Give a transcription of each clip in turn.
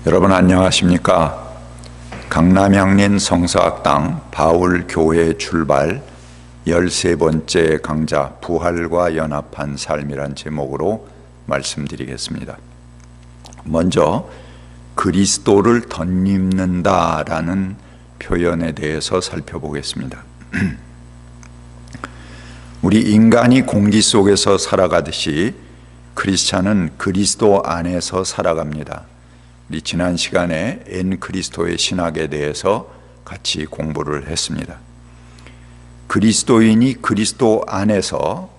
여러분 안녕하십니까? 강남 향린 성서학당 바울교회 출발 13번째 강좌 부활과 연합한 삶이란 제목으로 말씀드리겠습니다. 먼저 그리스도를 덧입는다라는 표현에 대해서 살펴보겠습니다. 우리 인간이 공기 속에서 살아가듯이 크리스찬은 그리스도 안에서 살아갑니다. 우리 지난 시간에 엔 그리스도의 신학에 대해서 같이 공부를 했습니다. 그리스도인이 그리스도 안에서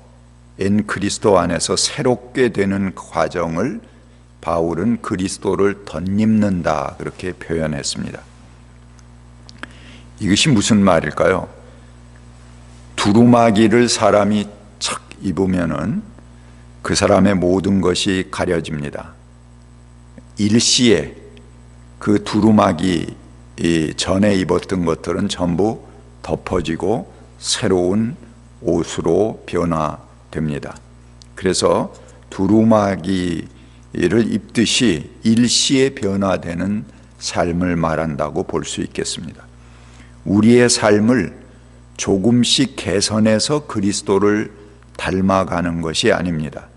엔 그리스도 안에서 새롭게 되는 과정을 바울은 그리스도를 덧입는다 그렇게 표현했습니다. 이것이 무슨 말일까요? 두루마기를 사람이 착 입으면은 그 사람의 모든 것이 가려집니다. 일시에 그 두루마기 전에 입었던 것들은 전부 덮어지고 새로운 옷으로 변화됩니다. 그래서 두루마기를 입듯이 일시에 변화되는 삶을 말한다고 볼 수 있겠습니다. 우리의 삶을 조금씩 개선해서 그리스도를 닮아가는 것이 아닙니다.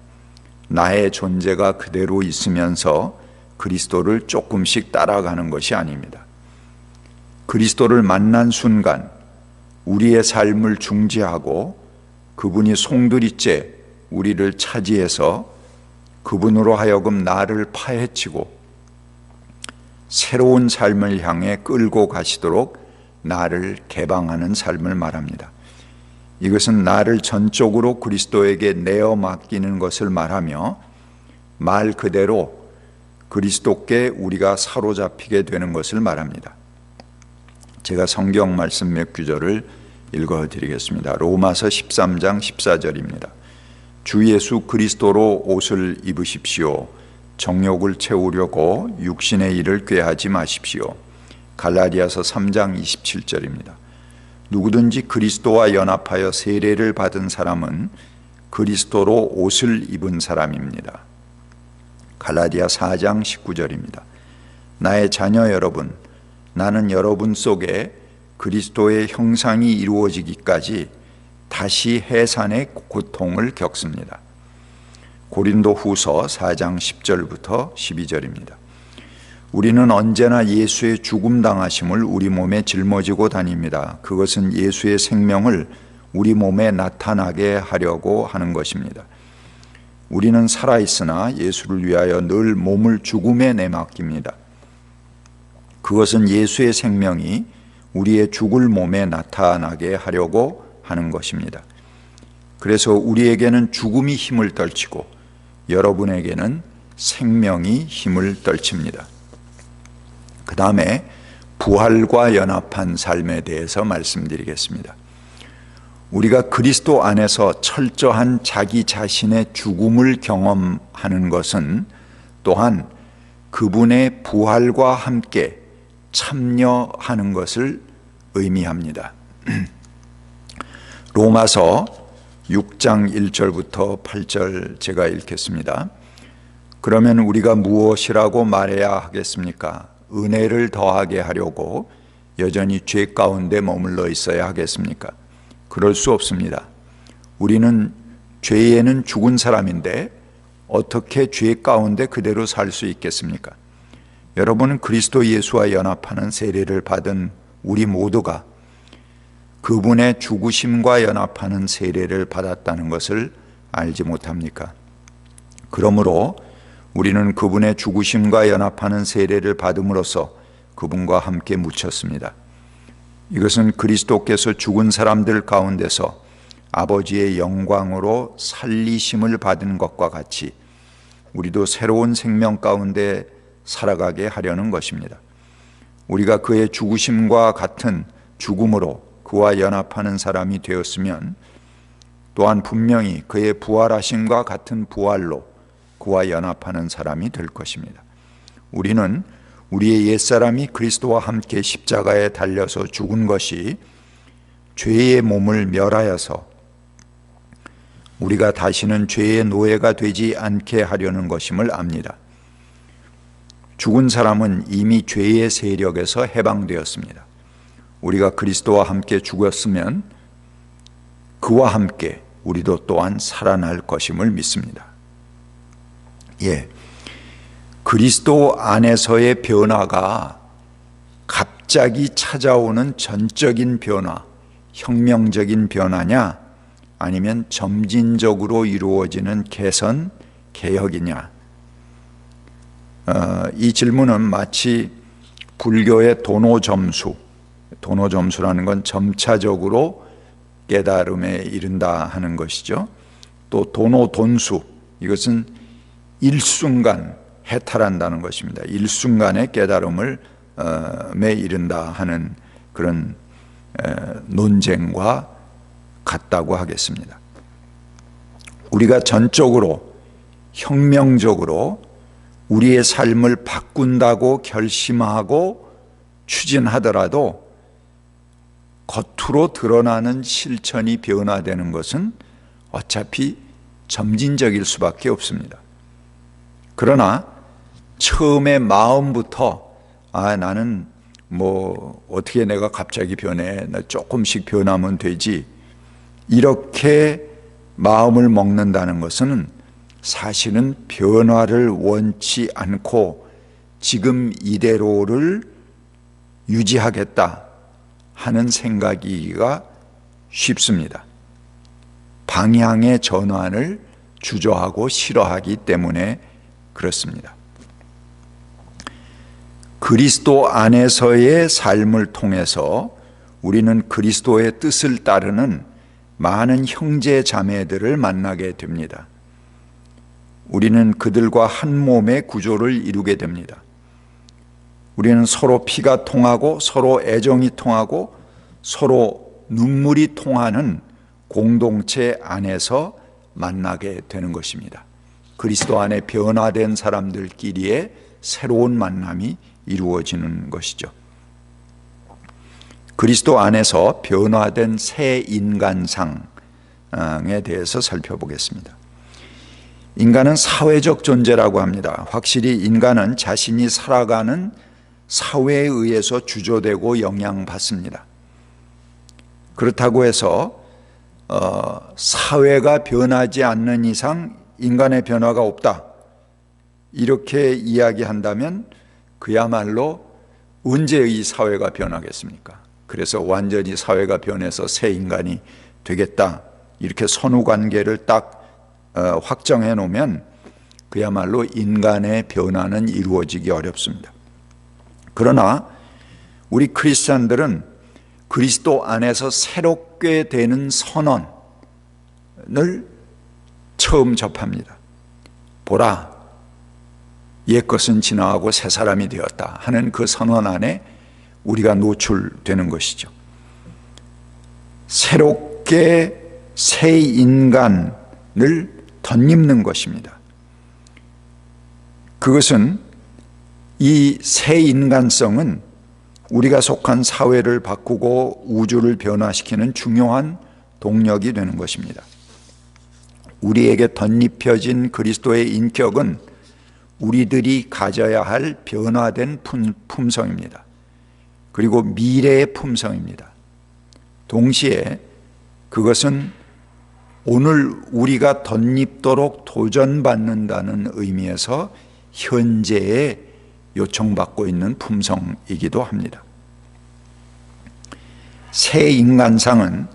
나의 존재가 그대로 있으면서 그리스도를 조금씩 따라가는 것이 아닙니다. 그리스도를 만난 순간 우리의 삶을 중지하고 그분이 송두리째 우리를 차지해서 그분으로 하여금 나를 파헤치고 새로운 삶을 향해 끌고 가시도록 나를 개방하는 삶을 말합니다. 이것은 나를 전적으로 그리스도에게 내어 맡기는 것을 말하며 말 그대로 그리스도께 우리가 사로잡히게 되는 것을 말합니다. 제가 성경 말씀 몇 구절을 읽어드리겠습니다. 로마서 13장 14절입니다. 주 예수 그리스도로 옷을 입으십시오. 정욕을 채우려고 육신의 일을 꾀하지 마십시오. 갈라디아서 3장 27절입니다. 누구든지 그리스도와 연합하여 세례를 받은 사람은 그리스도로 옷을 입은 사람입니다. 갈라디아 4장 19절입니다. 나의 자녀 여러분, 나는 여러분 속에 그리스도의 형상이 이루어지기까지 다시 해산의 고통을 겪습니다. 고린도 후서 4장 10절부터 12절입니다. 우리는 언제나 예수의 죽음 당하심을 우리 몸에 짊어지고 다닙니다. 그것은 예수의 생명을 우리 몸에 나타나게 하려고 하는 것입니다. 우리는 살아있으나 예수를 위하여 늘 몸을 죽음에 내맡깁니다. 그것은 예수의 생명이 우리의 죽을 몸에 나타나게 하려고 하는 것입니다. 그래서 우리에게는 죽음이 힘을 떨치고 여러분에게는 생명이 힘을 떨칩니다. 그 다음에 부활과 연합한 삶에 대해서 말씀드리겠습니다. 우리가 그리스도 안에서 철저한 자기 자신의 죽음을 경험하는 것은 또한 그분의 부활과 함께 참여하는 것을 의미합니다. 로마서 6장 1절부터 8절 제가 읽겠습니다. 그러면 우리가 무엇이라고 말해야 하겠습니까? 은혜를 더하게 하려고 여전히 죄 가운데 머물러 있어야 하겠습니까? 그럴 수 없습니다. 우리는 죄에는 죽은 사람인데 어떻게 죄 가운데 그대로 살 수 있겠습니까? 여러분은 그리스도 예수와 연합하는 세례를 받은 우리 모두가 그분의 죽으심과 연합하는 세례를 받았다는 것을 알지 못합니까? 그러므로 우리는 그분의 죽으심과 연합하는 세례를 받음으로써 그분과 함께 묻혔습니다. 이것은 그리스도께서 죽은 사람들 가운데서 아버지의 영광으로 살리심을 받은 것과 같이 우리도 새로운 생명 가운데 살아가게 하려는 것입니다. 우리가 그의 죽으심과 같은 죽음으로 그와 연합하는 사람이 되었으면 또한 분명히 그의 부활하심과 같은 부활로 그와 연합하는 사람이 될 것입니다. 우리는 우리의 옛사람이 그리스도와 함께 십자가에 달려서 죽은 것이 죄의 몸을 멸하여서 우리가 다시는 죄의 노예가 되지 않게 하려는 것임을 압니다. 죽은 사람은 이미 죄의 세력에서 해방되었습니다. 우리가 그리스도와 함께 죽었으면 그와 함께 우리도 또한 살아날 것임을 믿습니다. 그리스도 안에서의 변화가 갑자기 찾아오는 전적인 변화, 혁명적인 변화냐, 아니면 점진적으로 이루어지는 개선, 개혁이냐. 이 질문은 마치 불교의 도노점수라는 건 점차적으로 깨달음에 이른다 하는 것이죠. 또 도노돈수, 이것은 일순간 해탈한다는 것입니다. 일순간의 깨달음을 에 이른다 하는 그런 논쟁과 같다고 하겠습니다. 우리가 전적으로 혁명적으로 우리의 삶을 바꾼다고 결심하고 추진하더라도 겉으로 드러나는 실천이 변화되는 것은 어차피 점진적일 수밖에 없습니다. 그러나 처음에 마음부터 나는 어떻게 내가 갑자기 변해, 나 조금씩 변하면 되지, 이렇게 마음을 먹는다는 것은 사실은 변화를 원치 않고 지금 이대로를 유지하겠다 하는 생각이기가 쉽습니다. 방향의 전환을 주저하고 싫어하기 때문에 그렇습니다. 그리스도 안에서의 삶을 통해서 우리는 그리스도의 뜻을 따르는 많은 형제 자매들을 만나게 됩니다. 우리는 그들과 한 몸의 구조를 이루게 됩니다. 우리는 서로 피가 통하고 서로 애정이 통하고 서로 눈물이 통하는 공동체 안에서 만나게 되는 것입니다. 그리스도 안에 변화된 사람들끼리의 새로운 만남이 이루어지는 것이죠. 그리스도 안에서 변화된 새 인간상에 대해서 살펴보겠습니다. 인간은 사회적 존재라고 합니다. 확실히 인간은 자신이 살아가는 사회에 의해서 주조되고 영향받습니다. 그렇다고 해서 사회가 변하지 않는 이상 인간의 변화가 없다, 이렇게 이야기한다면 그야말로 언제 이 사회가 변하겠습니까? 그래서 완전히 사회가 변해서 새 인간이 되겠다, 이렇게 선후관계를 딱 확정해 놓으면 그야말로 인간의 변화는 이루어지기 어렵습니다. 그러나 우리 크리스찬들은 그리스도 안에서 새롭게 되는 선언을 처음 접합니다. 보라, 옛것은 지나가고 새 사람이 되었다 하는 그 선언 안에 우리가 노출되는 것이죠. 새롭게 새 인간을 덧입는 것입니다. 그것은, 이 새 인간성은 우리가 속한 사회를 바꾸고 우주를 변화시키는 중요한 동력이 되는 것입니다. 우리에게 덧입혀진 그리스도의 인격은 우리들이 가져야 할 변화된 품성입니다. 그리고 미래의 품성입니다. 동시에 그것은 오늘 우리가 덧입도록 도전받는다는 의미에서 현재에 요청받고 있는 품성이기도 합니다. 새 인간상은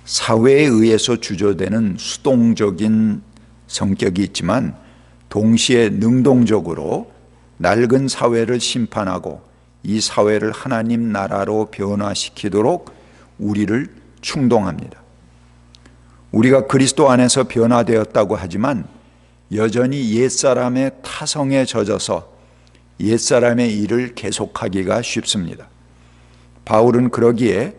사회에 의해서 주조되는 수동적인 성격이 있지만 동시에 능동적으로 낡은 사회를 심판하고 이 사회를 하나님 나라로 변화시키도록 우리를 충동합니다. 우리가 그리스도 안에서 변화되었다고 하지만 여전히 옛사람의 타성에 젖어서 옛사람의 일을 계속하기가 쉽습니다. 바울은 그러기에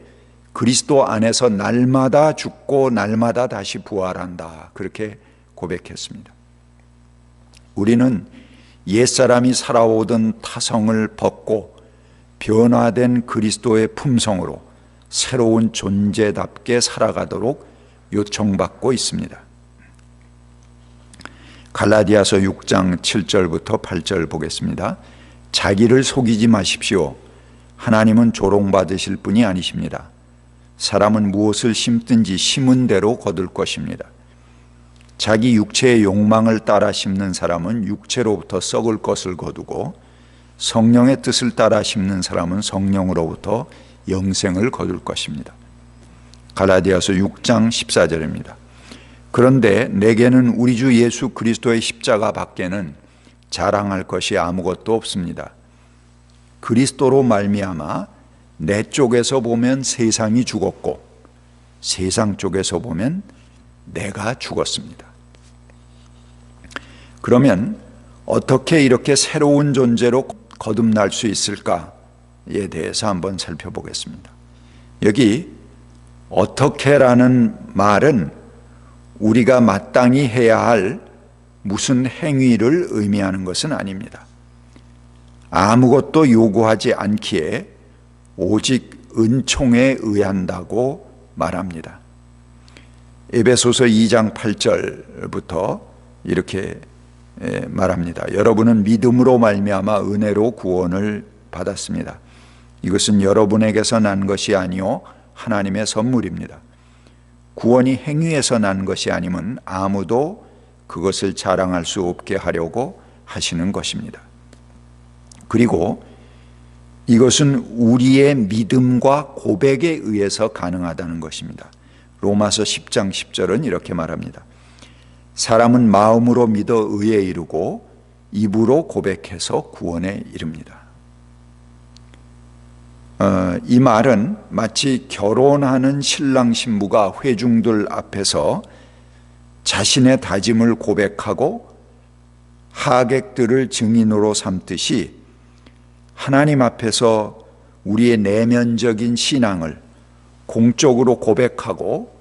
그리스도 안에서 날마다 죽고 날마다 다시 부활한다, 그렇게 고백했습니다. 우리는 옛사람이 살아오던 타성을 벗고 변화된 그리스도의 품성으로 새로운 존재답게 살아가도록 요청받고 있습니다. 갈라디아서 6장 7절부터 8절 보겠습니다. 자기를 속이지 마십시오. 하나님은 조롱받으실 분이 아니십니다. 사람은 무엇을 심든지 심은 대로 거둘 것입니다. 자기 육체의 욕망을 따라 심는 사람은 육체로부터 썩을 것을 거두고 성령의 뜻을 따라 심는 사람은 성령으로부터 영생을 거둘 것입니다. 갈라디아서 6장 14절입니다. 그런데 내게는 우리 주 예수 그리스도의 십자가 밖에는 자랑할 것이 아무것도 없습니다. 그리스도로 말미암아 내 쪽에서 보면 세상이 죽었고 세상 쪽에서 보면 내가 죽었습니다. 그러면 어떻게 이렇게 새로운 존재로 거듭날 수 있을까에 대해서 한번 살펴보겠습니다. 여기 어떻게라는 말은 우리가 마땅히 해야 할 무슨 행위를 의미하는 것은 아닙니다. 아무것도 요구하지 않기에 오직 은총에 의한다고 말합니다. 에베소서 2장 8절부터 이렇게 말합니다. 여러분은 믿음으로 말미암아 은혜로 구원을 받았습니다. 이것은 여러분에게서 난 것이 아니요 하나님의 선물입니다. 구원이 행위에서 난 것이 아니면 아무도 그것을 자랑할 수 없게 하려고 하시는 것입니다. 그리고 이것은 우리의 믿음과 고백에 의해서 가능하다는 것입니다. 로마서 10장 10절은 이렇게 말합니다. 사람은 마음으로 믿어 의에 이르고 입으로 고백해서 구원에 이릅니다. 이 말은 마치 결혼하는 신랑 신부가 회중들 앞에서 자신의 다짐을 고백하고 하객들을 증인으로 삼듯이 하나님 앞에서 우리의 내면적인 신앙을 공적으로 고백하고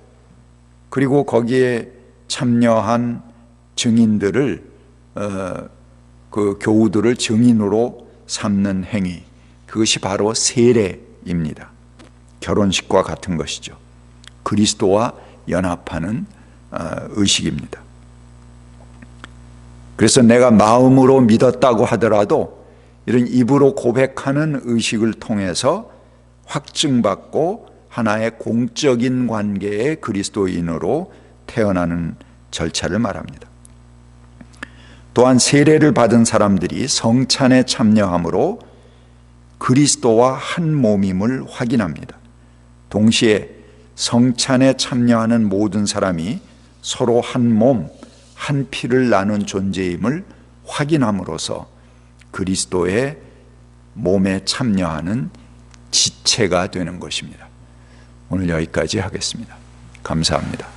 그리고 거기에 참여한 증인들을 그 교우들을 증인으로 삼는 행위, 그것이 바로 세례입니다. 결혼식과 같은 것이죠. 그리스도와 연합하는 의식입니다. 그래서 내가 마음으로 믿었다고 하더라도 이런 입으로 고백하는 의식을 통해서 확증받고 하나의 공적인 관계의 그리스도인으로 태어나는 절차를 말합니다. 또한 세례를 받은 사람들이 성찬에 참여함으로 그리스도와 한 몸임을 확인합니다. 동시에 성찬에 참여하는 모든 사람이 서로 한 몸, 한 피를 나눈 존재임을 확인함으로써 그리스도의 몸에 참여하는 지체가 되는 것입니다. 오늘 여기까지 하겠습니다. 감사합니다.